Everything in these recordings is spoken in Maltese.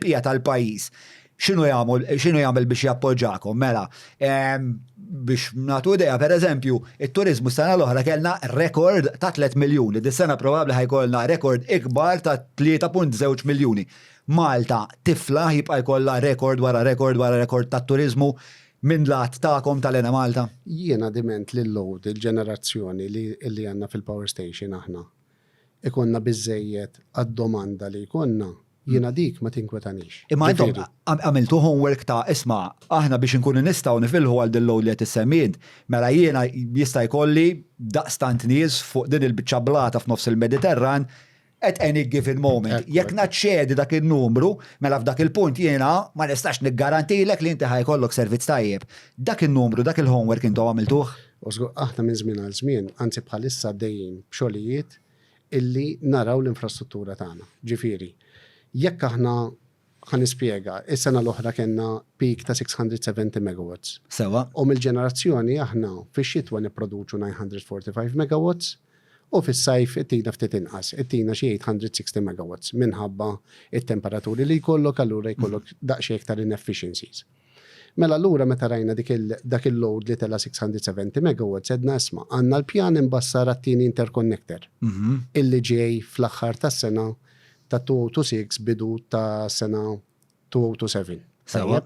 il-bqija tal-pajjiż. X'inhu jagħmel biex jappoġġakom mela? Biex nagħtu idea, pereżempju, it-turiżmu s-sena l-oħra kellna rekord ta' 3 miljuni, dis-sena probabbli ħajkollna rekord ikbar ta' 3.2 miljuni. Malta tifla jibqa' jkollha rekord wara rekord wara rekord tat-turiżmu minn lat tagħkom tal-ena Malta? Jiena diment li l-load, il-ġenerazzjoni li għandna fil-power station aħna. Ikonna biżejjed għad-domanda li jkollna. Jiena dik ma tinkwetanix. Imma intom għamiltu homework ta' isma' aħna biex inkunu nistgħu nifilħu għal din load li qed issemmid, mela jiena jista' jkolli daqstant nies fuq din il-biċċa blata f'nofs il-Mediterran at any given moment. Jekk naċċedi dak il-numru, mela f'dak il-punt jiena ma nistax niggarantilek li inti ħajkollok servizz tajjeb. Dak il-numru, dak il-homework intom għamiltuh? Aħna minn żmien għal żmien, anzi bħalissa dejjin b'xogħlijiet illi naraw l-infrastruttura tagħna. Ġifieri, jekk aħna ħanispjega, is-sena l-oħra kellna peak ta' 670 megawatts. Sewa. U mill-ġenerazzjoni aħna fix-xitwa nipproduċu 945 megawatts u fis-sajf ittina ftit inqas, ittina xi 860 megawatts minħabba it-temperaturi li jkollok allura jkollok daqsxejn iktar inefficiencies. Mela allura meta rajna dak il-load li tella 670 megawatts edna isma' għandna l-pjan imbassar għat-tieni interconnector illi ġej fl-aħħar tas-sena ta' 2026 bidu ta' sena 2027. Sewa.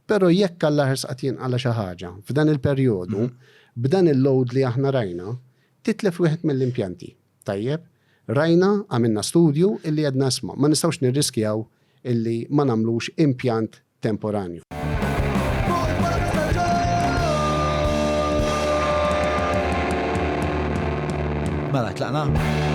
Pero jekk Alla ħersqat jinqala xi ħaġa f'dan il-perjodu, b'dan il-load li aħna rajna, titlef wieħed mill-impjanti. Tajjeb, rajna għamilna studju illi għedna isma' ma nistgħux nirriskjaw illi ma nagħmlux impjant temporanju. Mela tlaqna.